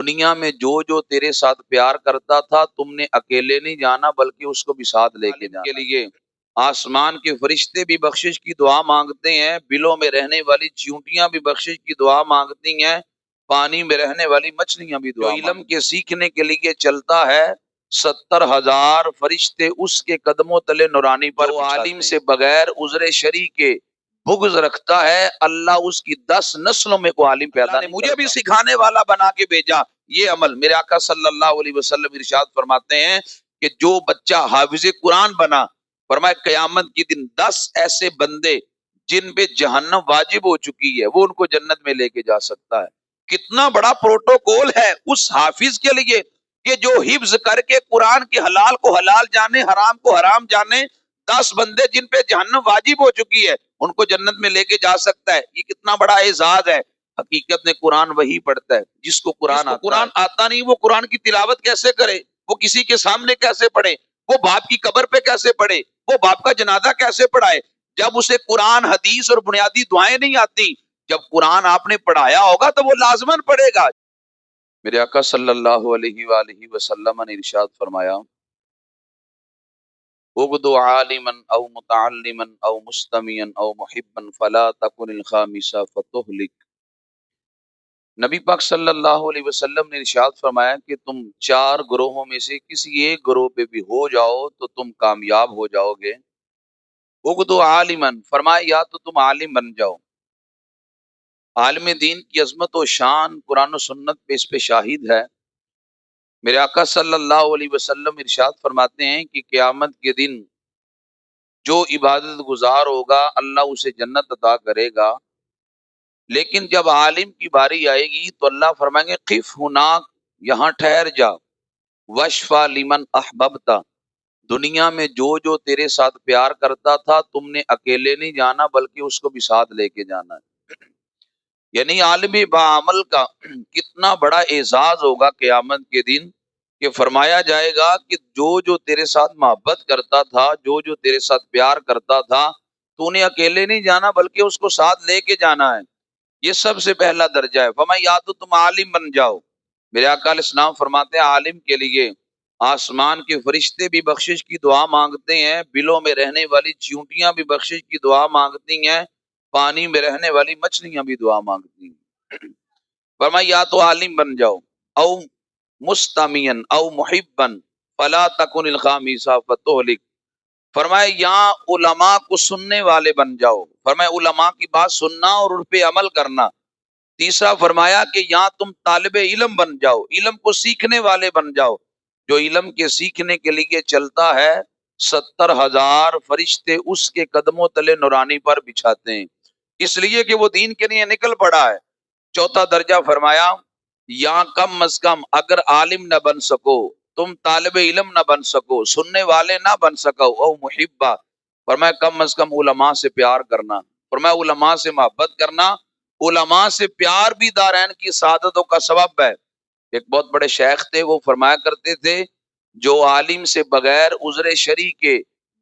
دنیا میں جو جو تیرے ساتھ پیار کرتا تھا تم نے اکیلے نہیں جانا بلکہ اس کو بھی ساتھ لے کے جانا کے لیے آسمان کے فرشتے بھی بخشش کی دعا مانگتے ہیں، بلوں میں رہنے والی چیونٹیاں بھی بخشش کی دعا مانگتی ہیں، پانی میں رہنے والی مچھلیاں بھی دعا مانگتی ہیں۔ علم کے سیکھنے کے لیے چلتا ہے 70,000 فرشتے اس کے قدموں تلے نورانی پر جو عالم سے بغیر عذر شرعی کے بغض رکھتا ہے، اللہ اس کی 10 نسلوں میں کو عالم پیدا نہیں مجھے بھی سکھانے والا بنا کے بھیجا یہ عمل۔ میرے آقا صلی اللہ علیہ وسلم ارشاد فرماتے ہیں کہ جو بچہ حافظ قرآن بنا، فرمائے قیامت کے دن 10 ایسے بندے جن پہ جہنم واجب ہو چکی ہے وہ ان کو جنت میں لے کے جا سکتا ہے۔ کتنا بڑا پروٹوکول ہے اس حافظ کے لیے کہ جو حفظ کر کے قرآن کے حلال کو حلال جانے، حرام کو حرام جانے، 10 بندے جن پہ جہنم واجب ہو چکی ہے ان کو جنت میں لے کے جا سکتا ہے۔ یہ کتنا بڑا اعزاز ہے۔ حقیقت میں قرآن وہی پڑھتا ہے جس کو قرآن آتا نہیں، وہ قرآن کی تلاوت کیسے کرے، وہ کسی کے سامنے کیسے پڑھے، وہ باپ کی قبر پہ کیسے پڑھے، وہ باپ کا جنازہ کیسے پڑھائے جب اسے قرآن حدیث اور بنیادی دعائیں نہیں آتی۔ جب قرآن آپ نے پڑھایا ہوگا تو وہ لازماً پڑھے گا۔ میرے آقا صلی اللہ علیہ وآلہ وسلم نے ارشاد فرمایا اغدو عالما او متعلما او مستمعا او محبا فلا تکن الخامسہ فتہلک۔ نبی پاک صلی اللہ علیہ وسلم نے ارشاد فرمایا کہ تم 4 گروہوں میں سے کسی ایک گروہ پہ بھی ہو جاؤ تو تم کامیاب ہو جاؤ گے۔ اغدو عالما، فرمایا یا تو تم عالم بن جاؤ۔ عالم دین کی عظمت و شان قرآن و سنت پہ اس پہ شاہد ہے۔ میرے آقا صلی اللہ علیہ وسلم ارشاد فرماتے ہیں کہ قیامت کے دن جو عبادت گزار ہوگا اللہ اسے جنت عطا کرے گا، لیکن جب عالم کی باری آئے گی تو اللہ فرمائیں گے قف ہناک، یہاں ٹھہر جا، وشفا لمن احببتا، دنیا میں جو جو تیرے ساتھ پیار کرتا تھا تم نے اکیلے نہیں جانا بلکہ اس کو بھی ساتھ لے کے جانا ہے۔ یعنی عالم بعمل کا کتنا بڑا اعزاز ہوگا قیامت کے دن کہ فرمایا جائے گا کہ جو جو تیرے ساتھ محبت کرتا تھا، جو جو تیرے ساتھ پیار کرتا تھا، تو نے اکیلے نہیں جانا بلکہ اس کو ساتھ لے کے جانا ہے۔ یہ سب سے پہلا درجہ ہے۔ فرمایا یا تو تم عالم بن جاؤ۔ میرے آقا علیہ السلام فرماتے ہیں عالم کے لیے آسمان کے فرشتے بھی بخشش کی دعا مانگتے ہیں، بلوں میں رہنے والی چیونٹیاں بھی بخشش کی دعا مانگتی ہیں، پانی میں رہنے والی مچھلیاں بھی دعا مانگتی ہیں۔ فرمایا یا تو عالم بن جاؤ او مستمعن او محبن فلا تکن الخامسہ فتہلک۔ فرمایا یہاں علماء کو سننے والے بن جاؤ، فرمایا علماء کی بات سننا اور ان پہ عمل کرنا۔ تیسرا فرمایا کہ یہاں تم طالب علم بن جاؤ، علم کو سیکھنے والے بن جاؤ۔ جو علم کے سیکھنے کے لیے چلتا ہے 70,000 فرشتے اس کے قدموں تلے نورانی پر بچھاتے ہیں، اس لیے کہ وہ دین کے لیے نکل پڑا ہے۔ چوتھا درجہ فرمایا یہاں کم از کم اگر عالم نہ بن سکو، تم طالب علم نہ بن سکو، سننے والے نہ بن سکو، او محبہ، فرمایا کم از کم علماء سے پیار کرنا، فرمایا علماء سے محبت کرنا۔ علماء سے پیار بھی دارین کی سعادتوں کا سبب ہے۔ ایک بہت بڑے شیخ تھے، وہ فرمایا کرتے تھے جو عالم سے بغیر عذر شرعی کے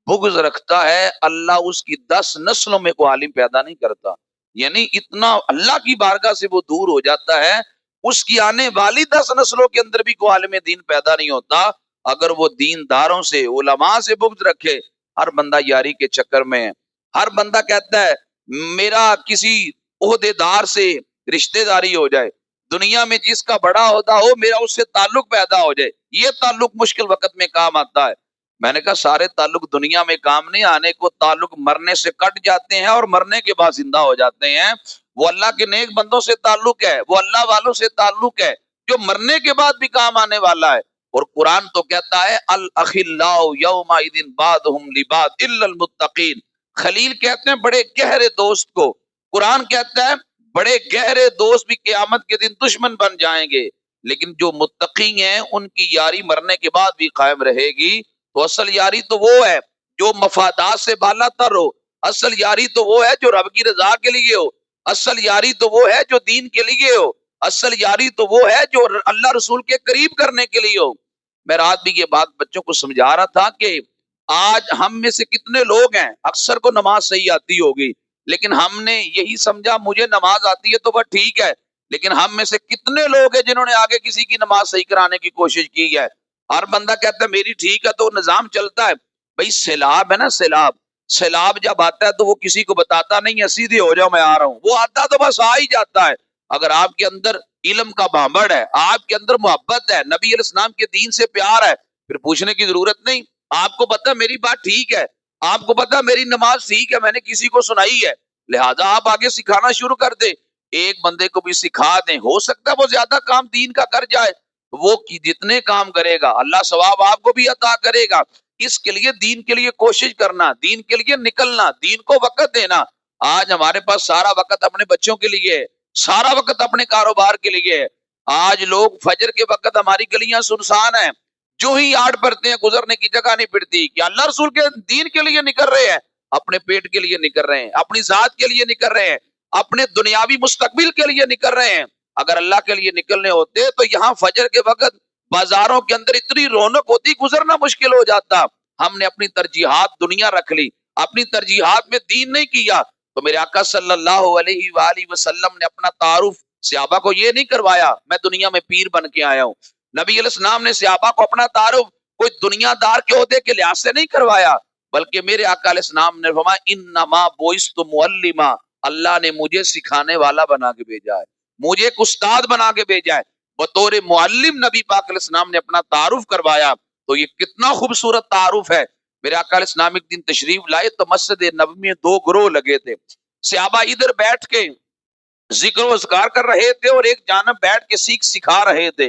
بغض رکھتا ہے اللہ اس کی 10 نسلوں میں کوئی عالم پیدا نہیں کرتا۔ یعنی اتنا اللہ کی بارگاہ سے وہ دور ہو جاتا ہے، اس کی آنے والی 10 نسلوں کے اندر بھی کوئی عالم دین پیدا نہیں ہوتا اگر وہ دینداروں سے، علماء سے بغض رکھے۔ ہر بندہ یاری کے چکر میں ہے، ہر بندہ کہتا ہے میرا کسی عہدے دار سے رشتہ داری ہو جائے، دنیا میں جس کا بڑا عہدہ ہو میرا اس سے تعلق پیدا ہو جائے، یہ تعلق مشکل وقت میں کام آتا ہے۔ میں نے کہا سارے تعلق دنیا میں کام نہیں آنے کو، تعلق مرنے سے کٹ جاتے ہیں اور مرنے کے بعد زندہ ہو جاتے ہیں۔ وہ اللہ کے نیک بندوں سے تعلق ہے، وہ اللہ والوں سے تعلق ہے جو مرنے کے بعد بھی کام آنے والا ہے۔ اور قرآن تو کہتا ہے الاخلاء یومئذ بعضهم لبعض الا المتقین۔ خلیل کہتے ہیں بڑے گہرے دوست کو، قرآن کہتا ہے بڑے گہرے دوست بھی قیامت کے دن دشمن بن جائیں گے، لیکن جو متقی ہیں ان کی یاری مرنے کے بعد بھی قائم رہے گی۔ تو اصل یاری تو وہ ہے جو مفادات سے بالا تر ہو، اصل یاری تو وہ ہے جو رب کی رضا کے لیے ہو، اصل یاری تو وہ ہے جو دین کے لیے ہو، اصل یاری تو وہ ہے جو اللہ رسول کے قریب کرنے کے لیے ہو۔ میں رات بھی یہ بات بچوں کو سمجھا رہا تھا کہ آج ہم میں سے کتنے لوگ ہیں اکثر کو نماز صحیح آتی ہوگی، لیکن ہم نے یہی سمجھا مجھے نماز آتی ہے تو وہ ٹھیک ہے، لیکن ہم میں سے کتنے لوگ ہیں جنہوں نے آگے کسی کی نماز صحیح کرانے کی کوشش کی ہے؟ ہر بندہ کہتا ہے میری ٹھیک ہے تو نظام چلتا ہے. بھائی سیلاب ہے نا، سیلاب، سیلاب جب آتا ہے تو وہ کسی کو بتاتا نہیں ہے سیدھے ہو جاؤ میں آ رہا ہوں، وہ آتا تو بس آ ہی جاتا ہے. اگر آپ کے اندر علم کا بھانبڑ ہے، آپ کے اندر محبت ہے، نبی علیہ السلام کے دین سے پیار ہے، پھر پوچھنے کی ضرورت نہیں. آپ کو پتا میری بات ٹھیک ہے، آپ کو پتا میری نماز ٹھیک ہے، میں نے کسی کو سنائی ہے، لہذا آپ آگے سکھانا شروع کر دیں. ایک بندے کو بھی سکھا دیں، ہو سکتا ہے وہ زیادہ کام دین کا کر جائے، وہ جتنے کام کرے گا اللہ ثواب آپ کو بھی عطا کرے گا. اس کے لیے دین کے لیے کوشش کرنا، دین کے لیے نکلنا، دین کو وقت دینا. آج ہمارے پاس سارا وقت اپنے بچوں کے لیے ہے، سارا وقت اپنے کاروبار کے لیے ہے. آج لوگ فجر کے وقت ہماری گلیاں سنسان ہیں، جو ہی آڑ پڑتے ہیں گزرنے کی جگہ نہیں پڑتی. کہ اللہ رسول کے دین کے لیے نکل رہے ہیں، اپنے پیٹ کے لیے نکل رہے ہیں، اپنی ذات کے لیے نکل رہے ہیں، اپنے دنیاوی مستقبل کے لیے نکل رہے ہیں. اگر اللہ کے لیے نکلنے ہوتے تو یہاں فجر کے وقت بازاروں کے اندر اتنی رونق ہوتی، گزرنا مشکل ہو جاتا. ہم نے اپنی ترجیحات دنیا رکھ لی، اپنی ترجیحات میں دین نہیں کیا. تو میرے آقا صلی اللہ علیہ وآلہ وسلم نے اپنا تعارف صحابہ کو یہ نہیں کروایا میں دنیا میں پیر بن کے آیا ہوں. نبی علیہ السلام نے صحابہ کو اپنا تعارف کوئی دنیا دار کے عہدے کے لحاظ سے نہیں کروایا، بلکہ میرے آقا علیہ السلام نے فرمایا انما بعثت معلما، اللہ نے مجھے سکھانے والا بنا کے بھیجا ہے، مجھے ایک استاد بنا کے بھیجا ہے. بطور معلم نبی پاک علیہ السلام نے اپنا تعارف کروایا. تو یہ کتنا خوبصورت تعارف ہے. میرے آقا علیہ السلام ایک دن تشریف لائے تو مسجد نبوی میں دو گروہ لگے تھے. صحابہ ادھر بیٹھ کے ذکر و اذکار کر رہے تھے اور ایک جانب بیٹھ کے سیکھ سکھا رہے تھے.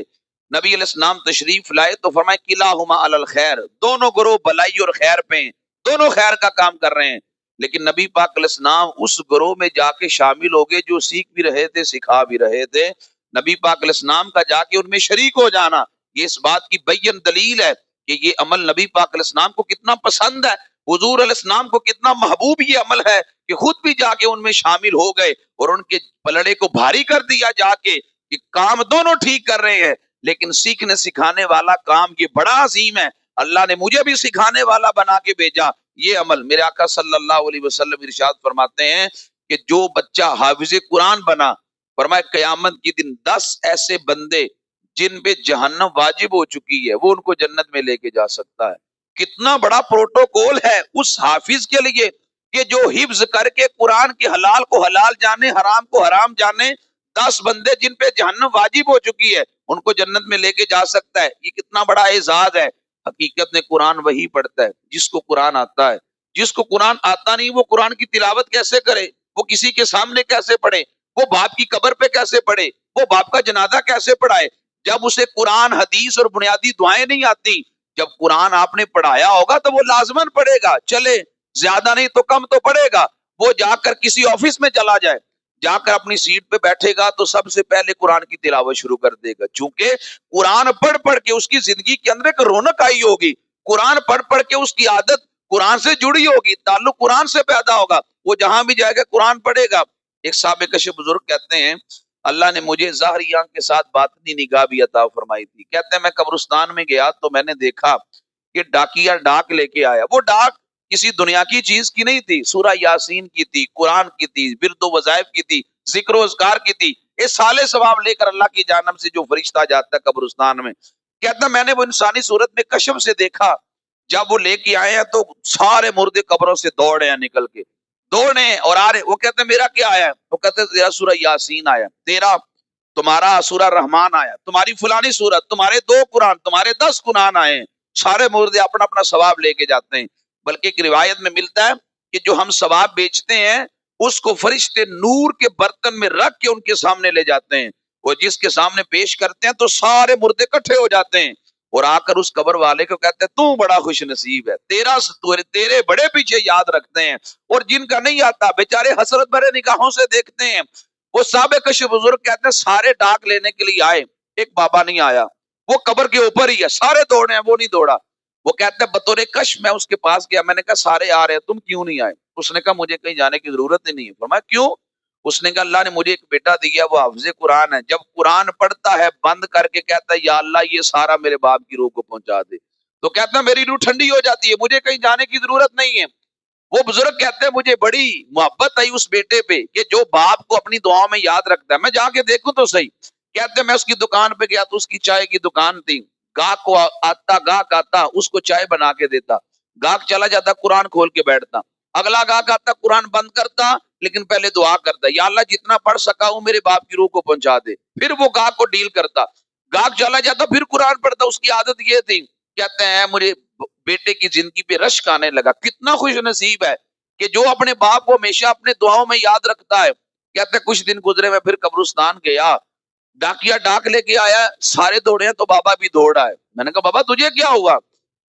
نبی علیہ السلام تشریف لائے تو فرمایا کلاہما علی الخیر، دونوں گروہ بلائی اور خیر پہ ہیں، دونوں خیر کا کام کر رہے ہیں. لیکن نبی پاک علیہ السلام اس گروہ میں جا کے شامل ہو گئے جو سیکھ بھی رہے تھے سکھا بھی رہے تھے. نبی پاک علیہ السلام کا جا کے ان میں شریک ہو جانا یہ اس بات کی بین دلیل ہے کہ یہ عمل نبی پاک علیہ السلام کو کتنا پسند ہے، حضور علیہ السلام کو کتنا محبوب یہ عمل ہے کہ خود بھی جا کے ان میں شامل ہو گئے اور ان کے پلڑے کو بھاری کر دیا جا کے کہ کام دونوں ٹھیک کر رہے ہیں لیکن سیکھنے سکھانے والا کام یہ بڑا عظیم ہے. اللہ نے مجھے بھی سکھانے والا بنا کے بھیجا. یہ عمل میرے آقا صلی اللہ علیہ وسلم ارشاد فرماتے ہیں کہ جو بچہ حافظ قرآن بنا، فرمایا قیامت کے دن 10 ایسے بندے جن پہ جہنم واجب ہو چکی ہے وہ ان کو جنت میں لے کے جا سکتا ہے. کتنا بڑا پروٹوکول ہے اس حافظ کے لیے کہ جو حفظ کر کے قرآن کے حلال کو حلال جانے، حرام کو حرام جانے. 10 بندے جن پہ جہنم واجب ہو چکی ہے ان کو جنت میں لے کے جا سکتا ہے. یہ کتنا بڑا اعزاز ہے. حقیقت میں قرآن وہی پڑھتا ہے جس کو قرآن آتا ہے. جس کو قرآن آتا نہیں وہ قرآن کی تلاوت کیسے کرے، وہ کسی کے سامنے کیسے پڑھے، وہ باپ کی قبر پہ کیسے پڑھے، وہ باپ کا جنازہ کیسے پڑھائے جب اسے قرآن حدیث اور بنیادی دعائیں نہیں آتی. جب قرآن آپ نے پڑھایا ہوگا تو وہ لازمن پڑھے گا، چلے زیادہ نہیں تو کم تو پڑھے گا. وہ جا کر کسی آفس میں چلا جائے، جا کر اپنی سیٹ پہ بیٹھے گا تو سب سے پہلے قرآن کی تلاوت شروع کر دے گا، چونکہ قرآن پڑھ پڑھ کے اس کی زندگی کے اندر ایک رونق آئی ہوگی. قرآن پڑھ پڑھ کے اس کی عادت قرآن سے جڑی ہوگی، تعلق قرآن سے پیدا ہوگا. وہ جہاں بھی جائے گا قرآن پڑھے گا. ایک صاحب کشف بزرگ کہتے ہیں اللہ نے مجھے ظاہری آنکھ کے ساتھ باطنی نگاہ بھی عطا فرمائی تھی. کہتے ہیں میں قبرستان میں گیا تو میں نے دیکھا کہ ڈاکیا ڈاک لے کے آیا. وہ ڈاک کسی دنیا کی چیز کی نہیں تھی، سورہ یاسین کی تھی، قرآن کی تھی، ورد و وظائف کی تھی، ذکر و اذکار کی تھی. اس سالے ثواب لے کر اللہ کی جانب سے جو فرشتہ جاتا ہے قبرستان میں. کہتا ہے میں نے وہ انسانی صورت میں کشف سے دیکھا. جب وہ لے کے آئے ہیں تو سارے مردے قبروں سے دوڑے ہیں، نکل کے دوڑے ہیں اور آ رہے. وہ کہتے ہیں میرا کیا آیا ہے؟ وہ کہتے ہیں تیرا سورہ یاسین آیا، تیرا تمہارا سورہ رحمان آیا، تمہاری فلانی سورت، تمہارے 2 قرآن، تمہارے 10 قرآن آئے ہیں. سارے مردے اپنا اپنا ثواب لے کے جاتے ہیں. بلکہ ایک روایت میں ملتا ہے کہ جو ہم ثواب بیچتے ہیں اس کو فرشتے نور کے برتن میں رکھ کے ان کے سامنے لے جاتے ہیں، وہ جس کے سامنے پیش کرتے ہیں تو سارے مردے اکٹھے ہو جاتے ہیں اور آ کر اس قبر والے کو کہتے ہیں تو بڑا خوش نصیب ہے، تیرے بڑے پیچھے یاد رکھتے ہیں، اور جن کا نہیں آتا بیچارے حسرت بھرے نگاہوں سے دیکھتے ہیں. وہ صاحب کشف بزرگ کہتے ہیں سارے ڈاک لینے کے لیے آئے، ایک بابا نہیں آیا، وہ قبر کے اوپر ہی ہے، سارے دوڑے ہیں، وہ نہیں دوڑا. وہ کہتے ہیں بطور کش میں اس کے پاس گیا، میں نے کہا سارے آ رہے ہیں تم کیوں نہیں آئے؟ اس نے کہا مجھے کہیں جانے کی ضرورت ہی نہیں ہے. فرمایا کیوں؟ اس نے کہا اللہ نے مجھے ایک بیٹا دیا وہ حافظ قرآن ہے، جب قرآن پڑھتا ہے بند کر کے کہتا ہے یا اللہ یہ سارا میرے باپ کی روح کو پہنچا دے. تو کہتا ہے میری روح ٹھنڈی ہو جاتی ہے، مجھے کہیں جانے کی ضرورت نہیں ہے. وہ بزرگ کہتے ہیں مجھے بڑی محبت آئی اس بیٹے پہ کہ جو باپ کو اپنی دعاؤں میں یاد رکھتا ہے. میں جا کے دیکھوں تو صحیح. کہتے ہیں میں اس کی دکان پہ گیا تو اس کی چائے کی دکان تھی. گاہک کو گاہک آتا اس کو چائے بنا کے دیتا. گاہک چلا جاتا قرآن کھول کے بیٹھتا. اگلا گاہک آتا قرآن بند کرتا لیکن پہلے دعا کرتا یا اللہ جتنا پڑھ سکا ہوں میرے باپ کی روح کو پہنچا دے. پھر وہ گاہک کو ڈیل کرتا. گاہک چلا جاتا پھر قرآن پڑھتا. اس کی عادت یہ تھی. کہتے ہیں مجھے بیٹے کی زندگی پہ رشک آنے لگا. کتنا خوش نصیب ہے کہ جو اپنے باپ کو ہمیشہ اپنے دعاؤں میں یاد رکھتا ہے. کہتے ہیں کچھ دن گزرے میں پھر قبرستان گیا. ڈاکیا ڈاک لے کے آیا. سارے دوڑے ہیں تو بابا بھی دوڑا ہے. میں نے کہا بابا تجھے کیا ہوا؟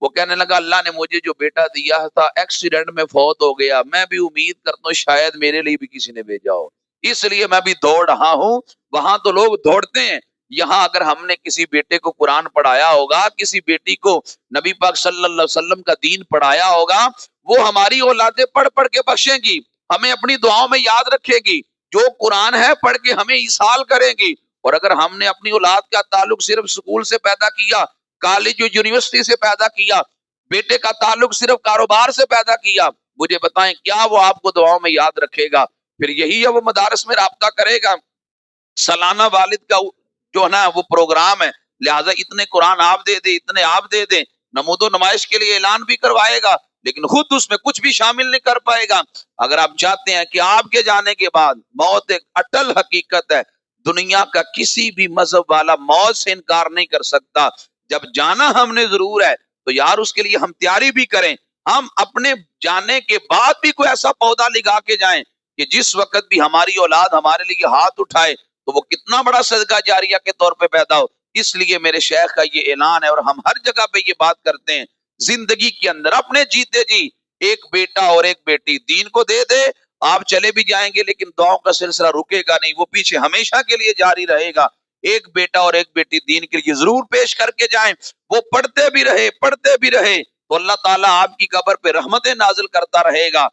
وہ کہنے لگا اللہ نے مجھے جو بیٹا دیا تھا ایکسیڈنٹ میں فوت ہو گیا. میں بھی امید کرتا ہوں شاید میرے لیے بھی کسی نے بھیجا ہو اس لیے میں بھی دوڑ رہا ہوں. وہاں تو لوگ دوڑتے ہیں. یہاں اگر ہم نے کسی بیٹے کو قرآن پڑھایا ہوگا کسی بیٹی کو نبی پاک صلی اللہ علیہ وسلم کا دین پڑھایا ہوگا وہ ہماری اولادیں پڑھ پڑھ کے بخشیں گی. ہمیں اپنی دعاؤں میں یاد رکھے گی. جو قرآن ہے پڑھ کے ہمیں ایصال کریں گی. اور اگر ہم نے اپنی اولاد کا تعلق صرف اسکول سے پیدا کیا کالج اور یونیورسٹی سے پیدا کیا بیٹے کا تعلق صرف کاروبار سے پیدا کیا مجھے بتائیں کیا وہ آپ کو دعاؤں میں یاد رکھے گا؟ پھر یہی ہے وہ مدارس میں رابطہ کرے گا. سالانہ والد کا جو ہے نا وہ پروگرام ہے لہٰذا اتنے قرآن آپ دے دیں اتنے آپ دے دیں. نمود و نمائش کے لیے اعلان بھی کروائے گا لیکن خود اس میں کچھ بھی شامل نہیں کر پائے گا. اگر آپ چاہتے ہیں کہ آپ کے جانے کے بعد موت ایک اٹل حقیقت ہے دنیا کا کسی بھی مذہب والا موت سے انکار نہیں کر سکتا. جب جانا ہم نے ضرور ہے تو یار اس کے لیے ہم تیاری بھی کریں. ہم اپنے جانے کے بعد بھی کوئی ایسا پودا لگا کے جائیں کہ جس وقت بھی ہماری اولاد ہمارے لیے ہاتھ اٹھائے تو وہ کتنا بڑا صدقہ جاریہ کے طور پہ پیدا ہو. اس لیے میرے شیخ کا یہ اعلان ہے اور ہم ہر جگہ پہ یہ بات کرتے ہیں زندگی کے اندر اپنے جیتے جی ایک بیٹا اور ایک بیٹی دین کو دے دے. آپ چلے بھی جائیں گے لیکن دعاؤں کا سلسلہ رکے گا نہیں. وہ پیچھے ہمیشہ کے لیے جاری رہے گا. ایک بیٹا اور ایک بیٹی دین کے لیے ضرور پیش کر کے جائیں. وہ پڑھتے بھی رہے تو اللہ تعالیٰ آپ کی قبر پہ رحمتیں نازل کرتا رہے گا.